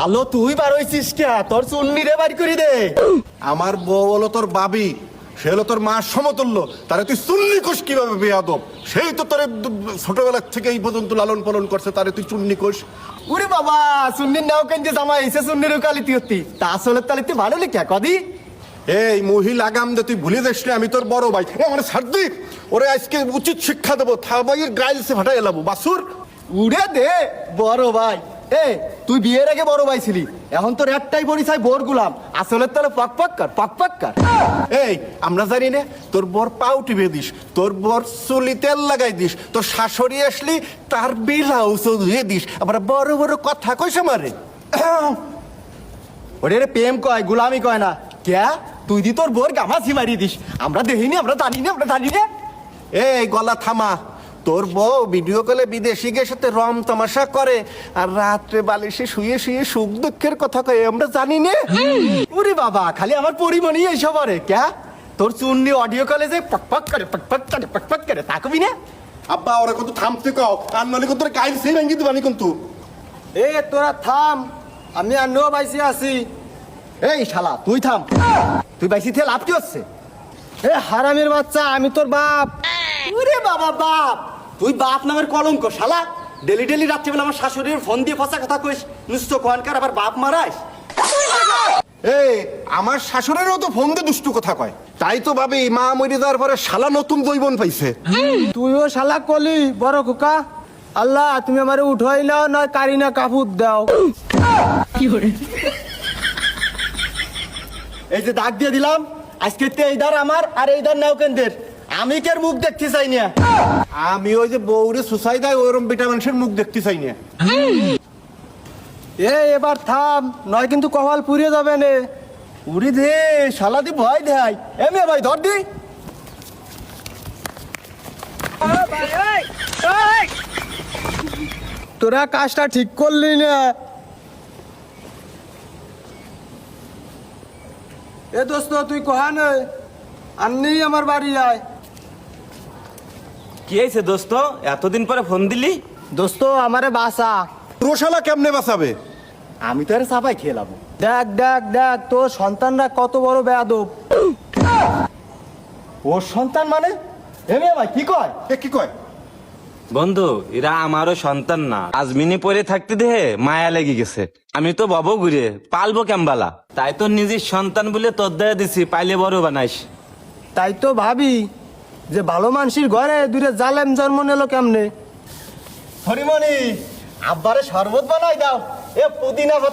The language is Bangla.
আলো তুই বার হইছিস কে? তোর চুন্নি রে বাড়ি করে দে। আমার বউ হলো তোর বাবি, সে হলো তোর মার সমতুল্য, তারে তুই চুন্নি কোষ কিভাবে বেয়াদব? সেই তো তোর ছোটবেলা থেকে এই পর্যন্ত লালন পালন করছে, তারে তুই চুন্নি কোষ? ওরে বাবা, চুন্নির নাও কেন জামা এসে চুন্নির কালিতি হতি, তা আসলে তালিতে ভালো লেখা কদি। এই মহিলা আগাম দে, তুই ভুলে যাস না আমি তোর বড় ভাই। আমার সার্দি ওরে আজকে উচিত শিক্ষা দেবো, থাবাইয়ের গাইলসে ফাটাই এলাবো বাসুর। উড়ে দে বড় ভাই। এ তুই বিয়ের আগে বড় ভাই ছিলি, এখন তোর একটাই পরিচয় বোর গুলাম, আসলে তাহলে পক পক কর পক পক কর। এই আমরা জানি না তোর বর পাউ টিপে দিস, তোর বর চুলি তেল লাগাই দিস, তোর শাশুড়ি আসলি তার ব্লাউজ ধুয়ে দিস, আবার বড় বড় কথা কইস আমারে। ওরে রে প্রেম কয়, গুলামি কয় না। কে তুই দি তোর বোর গামাছি মারি দিস? আমরা দেখিনি, আমরা জানি না, আমরা জানি না। এই গলা থামা, তোর বউ ভিডিও কলে বিদেশিদের সাথে রম তামাশা করে আর রাত্রে বালিশে শুয়ে শুয়ে সুখ দুঃখের কথা কয়, আমরা জানি না। ওরে বাবা, খালি আমার পরিমণি এইসব আরে। কে তোর চুন্নি অডিও কলে যে পক পক করে পক পক করে পক পক করে, তা কবি না? আব্বা ওরা কিন্তু থামতে কও, আর নলে কিন্তু তোর গাইল সেই ভাঙ্গি দিবানি কিন্তু। এ তোরা থাম, আমি আর নো বাইসি আছি। এই শালা তুই থাম, তুই বাইসি থেকে লাভ কি হচ্ছে? এ হারামের বাচ্চা, আমি তোর বাপ। ওরে বাবা বাপ, তুই বাপ নামের কলঙ্ক শালা। ডেলি ডেলি রাত্রিবেলা আমার শাশুড়ির ফোন দিয়ে ফসা কথা কইস, নিশ্চয় কনকার আবার বাপ মারাইস। এই আমার শাশুড়েরও তো ফোন দিয়ে দুষ্টু কথা কয়, তাই তো ভাবি মা মরে যাওয়ার পরে শালা নতুন জৈবন পাইছে। তুইও শালা কলি বড় খোকা। আল্লাহ তুমি আমারে উঠাই নাও, নয় কারিনা কাপুর দাও। এই যে দাগ দিয়ে দিলাম, আজকে এই ধার আমার আর এই ধার নাও কেন্দ্রের। আমি কের মুখ দেখতে চাই না। আমি ওই যে বউরে সুসাই দেয় ওরম ভিটামিনের মুখ দেখতে চাই না। এবার থাম, নয় কিন্তু কপাল পুড়িয়ে যাবে নে। উড়ি দে শালা দি ভয় দেয়। এমে ভাই ধর দি। তোরা কাজটা ঠিক করলি না। এ দোস্ত তুই কহা নয়, আননি আমার বাড়ি আয়। কি হয়েছে দোস্ত, এতদিন পরে ফোন দিলি? দোস্ত আমারে বাসা। রোশালা কেমনে বাঁচাবে? আমি তো আরে সাপাই খেলাম। দেখ দেখ দেখ তোর সন্তানরা কত বড় বেয়াদব। ওর সন্তান মানে? এমে ভাই কি কয়? এ কি কয়? বন্ধু, এরা আমারও সন্তান না, আজমিনি পরে থাকতে দেহে মায়া লেগে গেছে। আমি তো বাবু ঘুরে পালবো কেমবালা, তাই তো নিজের সন্তান বলে তোর দেয়া দিছি, পাইলে বড় বানাইস। তাই তো ভাবি যে ভালো মানুষের ঘরে দূরে জালেম জন্ম নিল কেমনে। হরিমণি আব্বারে শরবত বানাই দাও, এ পুদিনা পাতা